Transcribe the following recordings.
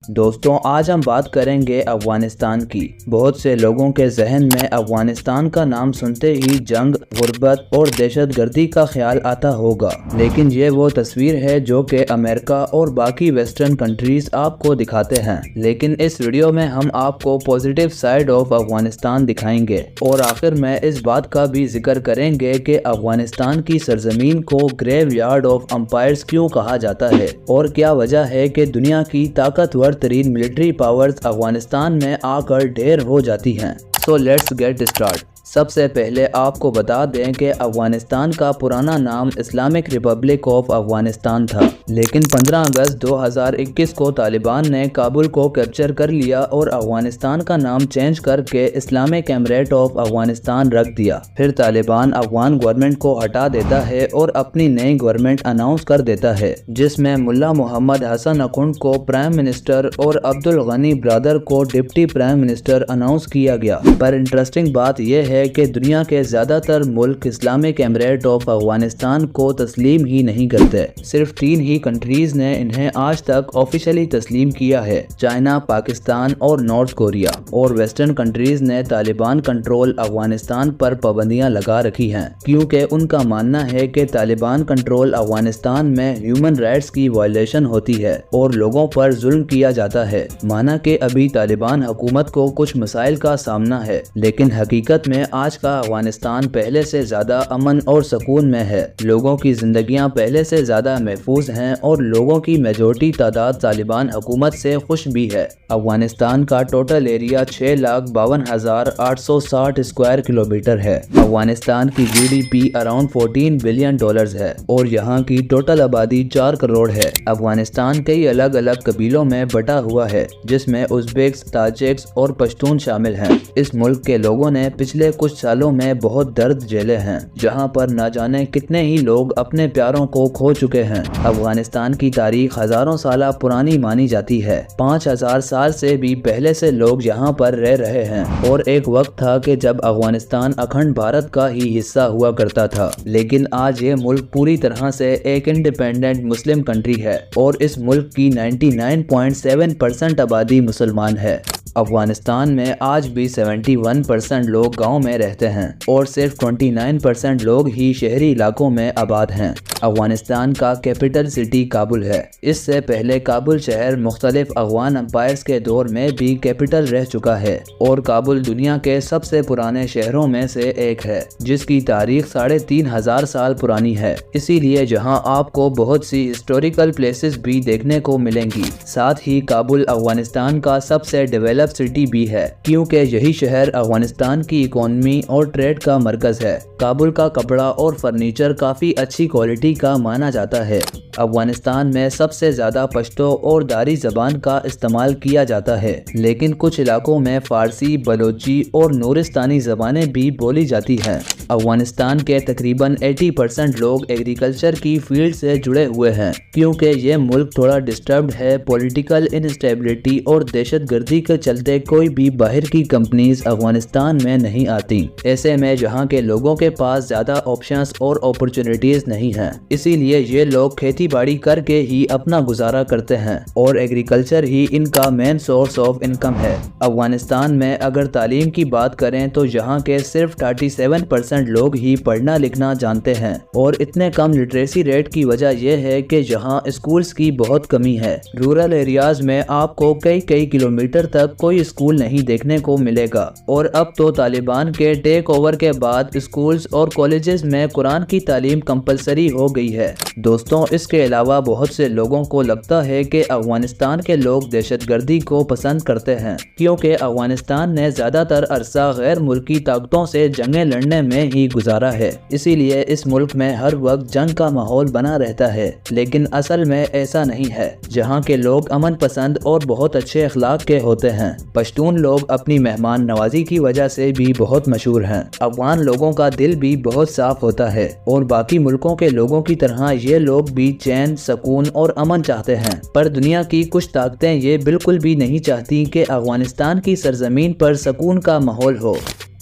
دوستوں، آج ہم بات کریں گے افغانستان کی۔ بہت سے لوگوں کے ذہن میں افغانستان کا نام سنتے ہی جنگ، غربت اور دہشت گردی کا خیال آتا ہوگا، لیکن یہ وہ تصویر ہے جو کہ امریکہ اور باقی ویسٹرن کنٹریز آپ کو دکھاتے ہیں۔ لیکن اس ویڈیو میں ہم آپ کو پازیٹیو سائیڈ آف افغانستان دکھائیں گے، اور آخر میں اس بات کا بھی ذکر کریں گے کہ افغانستان کی سرزمین کو گریو یارڈ آف امپائرز کیوں کہا جاتا ہے، اور کیا وجہ ہے کہ دنیا کی طاقتور ترین ملٹری پاورز افغانستان میں آ کر ڈھیر ہو جاتی ہیں۔ So let's get start. سب سے پہلے آپ کو بتا دیں کہ افغانستان کا پرانا نام اسلامک ریپبلک آف افغانستان تھا، لیکن 15 اگست 2021 کو طالبان نے کابل کو کیپچر کر لیا اور افغانستان کا نام چینج کر کے اسلامک ایمریٹ آف افغانستان رکھ دیا۔ پھر طالبان افغان گورنمنٹ کو ہٹا دیتا ہے اور اپنی نئی گورنمنٹ اناؤنس کر دیتا ہے، جس میں ملا محمد حسن اخوند کو پرائم منسٹر اور عبدالغنی برادر کو ڈپٹی پرائم منسٹر اناؤنس کیا گیا۔ پر انٹرسٹنگ بات یہ ہے کہ دنیا کے زیادہ تر ملک اسلامک ایمریٹ آف افغانستان کو تسلیم ہی نہیں کرتے۔ صرف 3 ہی کنٹریز نے انہیں آج تک آفیشلی تسلیم کیا ہے: چائنا، پاکستان اور نارتھ کوریا۔ اور ویسٹرن کنٹریز نے طالبان کنٹرول افغانستان پر پابندیاں لگا رکھی ہیں، کیونکہ ان کا ماننا ہے کہ طالبان کنٹرول افغانستان میں ہیومن رائٹس کی وائلیشن ہوتی ہے اور لوگوں پر ظلم کیا جاتا ہے۔ مانا کہ ابھی طالبان حکومت کو کچھ مسائل کا سامنا ہے، لیکن حقیقت میں آج کا افغانستان پہلے سے زیادہ امن اور سکون میں ہے۔ لوگوں کی زندگیاں پہلے سے زیادہ محفوظ ہیں اور لوگوں کی میجورٹی تعداد طالبان حکومت سے خوش بھی ہے۔ افغانستان کا ٹوٹل ایریا 6,52,860 اسکوائر کلومیٹر ہے۔ افغانستان کی G D P around $14 billion ہے اور یہاں کی ٹوٹل آبادی 4 کروڑ ہے۔ افغانستان کئی الگ الگ قبیلوں میں بٹا ہوا ہے، جس میں ازبیکس، تاجکس اور پشتون شامل ہیں۔ اس ملک کے لوگوں نے پچھلے کچھ سالوں میں بہت درد جھیلے ہیں، جہاں پر نہ جانے کتنے ہی لوگ اپنے پیاروں کو کھو چکے ہیں۔ افغانستان کی تاریخ ہزاروں سالہ پرانی مانی جاتی ہے۔ 5000 سال سے بھی پہلے سے لوگ یہاں پر رہ رہے ہیں، اور ایک وقت تھا کہ جب افغانستان اکھنڈ بھارت کا ہی حصہ ہوا کرتا تھا، لیکن آج یہ ملک پوری طرح سے ایک انڈیپینڈنٹ مسلم کنٹری ہے اور اس ملک کی 99.7% آبادی مسلمان ہے۔ افغانستان میں آج بھی 71% لوگ گاؤں میں رہتے ہیں اور صرف 29% لوگ ہی شہری علاقوں میں آباد ہیں۔ افغانستان کا کیپٹل سٹی کابل ہے۔ اس سے پہلے کابل شہر مختلف افغان امپائرز کے دور میں بھی کیپٹل رہ چکا ہے، اور کابل دنیا کے سب سے پرانے شہروں میں سے ایک ہے، جس کی تاریخ 3500 سال پرانی ہے۔ اسی لیے جہاں آپ کو بہت سی ہسٹوریکل پلیسز بھی دیکھنے کو ملیں گی۔ ساتھ ہی کابل افغانستان کا سب سے ڈیولپ سٹی بھی ہے، کیونکہ یہی شہر افغانستان کی اکانومی اور ٹریڈ کا مرکز ہے۔ کابل کا کپڑا اور فرنیچر کافی اچھی کوالٹی کا مانا جاتا ہے۔ افغانستان میں سب سے زیادہ پشتو اور داری زبان کا استعمال کیا جاتا ہے، لیکن کچھ علاقوں میں فارسی، بلوچی اور نورستانی زبانیں بھی بولی جاتی ہیں۔ افغانستان کے تقریباً 80% لوگ ایگریکلچر کی فیلڈ سے جڑے ہوئے ہیں، کیونکہ یہ ملک تھوڑا ڈسٹربڈ ہے۔ پولیٹیکل انسٹیبلٹی اور دہشت گردی کے چلتے کوئی بھی باہر کی کمپنیز افغانستان میں نہیں آتی۔ ایسے میں جہاں کے لوگوں کے پاس زیادہ آپشنز اور اپرچونٹیز نہیں ہیں، اسی لیے یہ لوگ کھیتی باڑی کر کے ہی اپنا گزارا کرتے ہیں، اور ایگریکلچر ہی ان کا مین سورس آف انکم ہے۔ افغانستان میں اگر تعلیم کی بات کریں تو یہاں کے صرف 37% لوگ ہی پڑھنا لکھنا جانتے ہیں، اور اتنے کم لٹریسی ریٹ کی وجہ یہ ہے کہ یہاں اسکولز کی بہت کمی ہے۔ رورل ایریاز میں آپ کو کئی کلومیٹر تک کوئی اسکول نہیں دیکھنے کو ملے گا، اور اب تو طالبان کے ٹیک اوور کے بعد اسکولز اور کالجز میں قرآن کی تعلیم کمپلسری ہو گئی ہے۔ دوستوں، اس کے علاوہ بہت سے لوگوں کو لگتا ہے کہ افغانستان کے لوگ دہشت گردی کو پسند کرتے ہیں، کیونکہ افغانستان نے زیادہ تر عرصہ غیر ملکی طاقتوں سے جنگیں لڑنے میں ہی گزارا ہے، اسی لیے اس ملک میں ہر وقت جنگ کا ماحول بنا رہتا ہے۔ لیکن اصل میں ایسا نہیں ہے۔ جہاں کے لوگ امن پسند اور بہت اچھے اخلاق کے ہوتے ہیں۔ پشتون لوگ اپنی مہمان نوازی کی وجہ سے بھی بہت مشہور ہیں۔ افغان لوگوں کا دل بھی بہت صاف ہوتا ہے، اور باقی ملکوں کے لوگوں کی طرح یہ لوگ بھی چین، سکون اور امن چاہتے ہیں۔ پر دنیا کی کچھ طاقتیں یہ بالکل بھی نہیں چاہتی کہ افغانستان کی سرزمین پر سکون کا ماحول ہو۔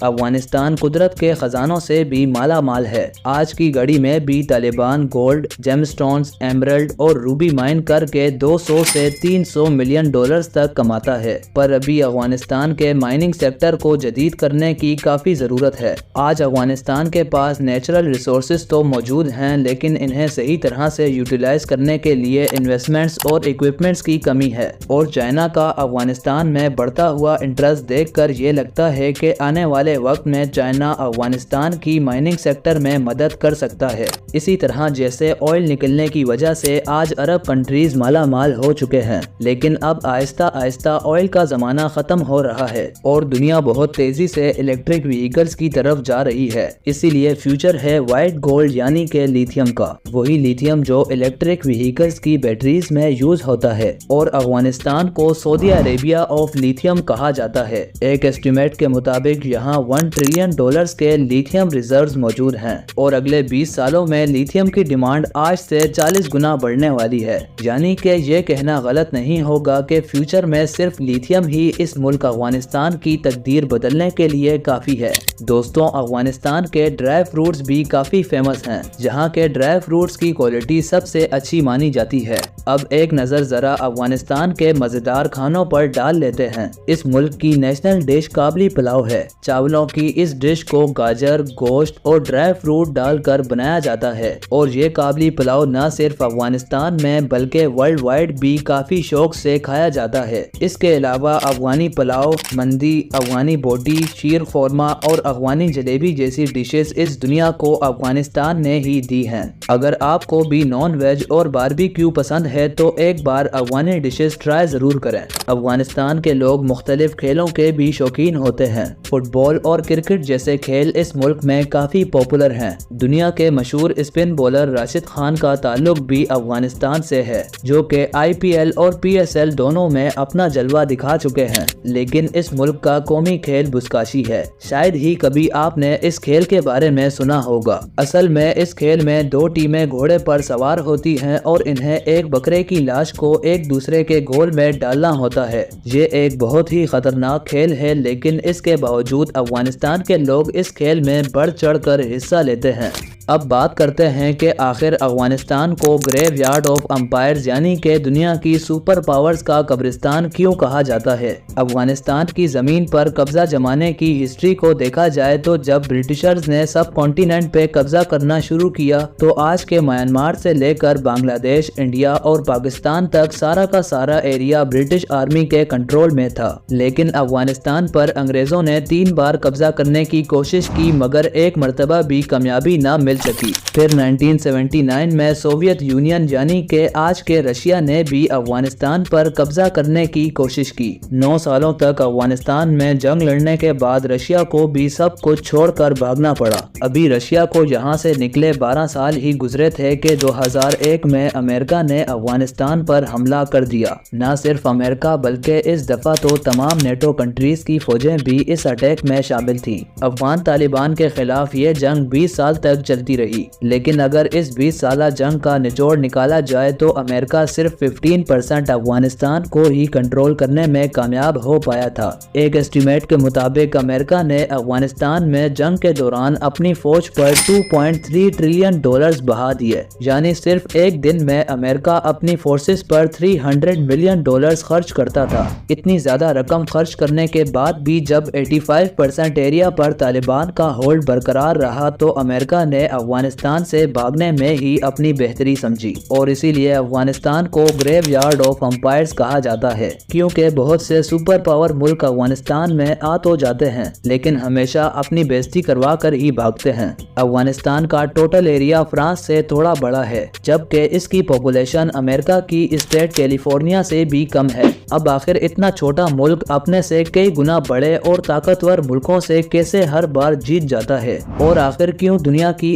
افغانستان قدرت کے خزانوں سے بھی مالا مال ہے۔ آج کی گھڑی میں بھی Taliban gold, gem stones, emerald اور روبی مائن کر کے 200 سے 300 ملین ڈالرز تک کماتا ہے، پر ابھی افغانستان کے مائننگ سیکٹر کو جدید کرنے کی کافی ضرورت ہے۔ آج افغانستان کے پاس نیچرل ریسورسز تو موجود ہیں، لیکن انہیں صحیح طرح سے یوٹیلائز کرنے کے لیے انویسٹمنٹس اور ایکوپمنٹس کی کمی ہے، اور چائنا کا افغانستان میں بڑھتا ہوا انٹرسٹ دیکھ کر یہ لگتا ہے کہ آنے والے وقت میں چائنا افغانستان کی مائننگ سیکٹر میں مدد کر سکتا ہے۔ اسی طرح جیسے آئل نکلنے کی وجہ سے آج عرب کنٹریز مالا مال ہو چکے ہیں، لیکن اب آہستہ آہستہ آئل کا زمانہ ختم ہو رہا ہے اور دنیا بہت تیزی سے الیکٹرک وہیکلز کی طرف جا رہی ہے۔ اسی لیے فیوچر ہے وائٹ گولڈ یعنی کہ لیتھیم کا، وہی لیتھیم جو الیکٹرک وہیکلز کی بیٹریز میں یوز ہوتا ہے، اور افغانستان کو سعودی عربیہ آف لیتھیم کہا جاتا ہے۔ ایک ایسٹیمیٹ کے مطابق یہاں $1 ٹریلین کے لیتھیم ریزروز موجود ہیں، اور اگلے 20 سالوں میں لیتھیم کی ڈیمانڈ آج سے 40 گنا بڑھنے والی ہے۔ یعنی کہ یہ کہنا غلط نہیں ہوگا کہ فیوچر میں صرف لیتھیم ہی اس ملک افغانستان کی تقدیر بدلنے کے لیے کافی ہے۔ دوستوں، افغانستان کے ڈرائی فروٹس بھی کافی فیمس ہیں، جہاں کے ڈرائی فروٹس کی کوالٹی سب سے اچھی مانی جاتی ہے۔ اب ایک نظر ذرا افغانستان کے مزیدار کھانوں پر ڈال لیتے ہیں۔ اس ملک کی نیشنل ڈش کابلی پلاؤ ہے۔ چاولوں کی اس ڈش کو گاجر، گوشت اور ڈرائی فروٹ ڈال کر بنایا جاتا ہے، اور یہ کابلی پلاؤ نہ صرف افغانستان میں بلکہ ورلڈ وائڈ بھی کافی شوق سے کھایا جاتا ہے۔ اس کے علاوہ افغانی پلاؤ، مندی، افغانی بوٹی، شیر خورما اور افغانی جلیبی جیسی ڈشز اس دنیا کو افغانستان نے ہی دی ہیں۔ اگر آپ کو بھی نان ویج اور باربیکیو پسند ہے تو ایک بار افغانی ڈشز ٹرائی ضرور کریں۔ افغانستان کے لوگ مختلف کھیلوں کے بھی شوقین ہوتے ہیں۔ فٹ بال اور کرکٹ جیسے کھیل اس ملک میں کافی پاپولر ہیں۔ دنیا کے مشہور اسپن بولر راشد خان کا تعلق بھی افغانستان سے ہے، جو کہ IPL اور PSL دونوں میں اپنا جلوہ دکھا چکے ہیں۔ لیکن اس ملک کا قومی کھیل بزکشی ہے۔ شاید ہی کبھی آپ نے اس کھیل کے بارے میں سنا ہوگا۔ اصل میں اس کھیل میں 2 ٹیمیں گھوڑے پر سوار ہوتی ہیں اور انہیں ایک بکرے کی لاش کو ایک دوسرے کے گول میں ڈالنا ہوتا ہے۔ یہ ایک بہت ہی خطرناک کھیل ہے، لیکن اس کے باوجود افغانستان کے لوگ اس کھیل میں بڑھ چڑھ کر حصہ لیتے ہیں۔ اب بات کرتے ہیں کہ آخر افغانستان کو گریو یارڈ آف امپائرز یعنی کہ دنیا کی سپر پاورز کا قبرستان کیوں کہا جاتا ہے۔ افغانستان کی زمین پر قبضہ جمانے کی ہسٹری کو دیکھا جائے تو جب برٹشرز نے سب کانٹیننٹ پہ قبضہ کرنا شروع کیا تو آج کے میانمار سے لے کر بنگلہ دیش، انڈیا اور پاکستان تک سارا کا سارا ایریا برٹش آرمی کے کنٹرول میں تھا۔ لیکن افغانستان پر انگریزوں نے 3 بار قبضہ کرنے کی کوشش کی، مگر ایک مرتبہ بھی کامیابی نہ مل سکی۔ پھر 1979 میں سوویت یونین یعنی کہ آج کے رشیا نے بھی افغانستان پر قبضہ کرنے کی کوشش کی۔ 9 سالوں تک افغانستان میں جنگ لڑنے کے بعد رشیا کو بھی سب کچھ چھوڑ کر بھاگنا پڑا۔ ابھی رشیا کو یہاں سے نکلے 12 سال ہی گزرے تھے کہ 2001 میں امریکہ نے افغانستان پر حملہ کر دیا۔ نہ صرف امریکہ بلکہ اس دفعہ تو تمام نیٹو کنٹریز کی فوجیں بھی اس اٹیک میں شامل تھیں۔ افغان طالبان کے خلاف یہ جنگ 20 سال تک چلتی رہی، لیکن اگر اس 20 سالہ جنگ کا نچوڑ نکالا جائے تو امریکہ صرف 15% افغانستان کو ہی کنٹرول کرنے میں کامیاب ہو پایا تھا۔ ایک ایسٹیمیٹ کے مطابق امریکہ نے افغانستان میں جنگ کے دوران اپنی فوج پر $2.3 ٹریلین بہا دیے، یعنی صرف ایک دن میں امریکہ اپنی فورسز پر $300 ملین خرچ کرتا تھا۔ اتنی زیادہ رقم خرچ کرنے کے بعد بھی جب 85% ایریا پر طالبان کا ہولڈ برقرار رہا تو امریکہ نے افغانستان سے بھاگنے میں ہی اپنی بہتری سمجھی، اور اسی لیے افغانستان کو گریو یارڈ آف امپائرز کہا جاتا ہے، کیونکہ بہت سے سپر پاور ملک افغانستان میں آ تو جاتے ہیں لیکن ہمیشہ اپنی بےزتی کروا کر ہی بھاگتے ہیں۔ افغانستان کا ٹوٹل ایریا فرانس سے تھوڑا بڑا ہے، جبکہ اس کی پاپولیشن امریکہ کی اسٹیٹ کیلیفورنیا سے بھی کم ہے۔ اب آخر اتنا چھوٹا ملک اپنے سے کئی گنا بڑے اور طاقتور ملکوں سے کیسے ہر بار جیت جاتا ہے، اور آخر کیوں دنیا کی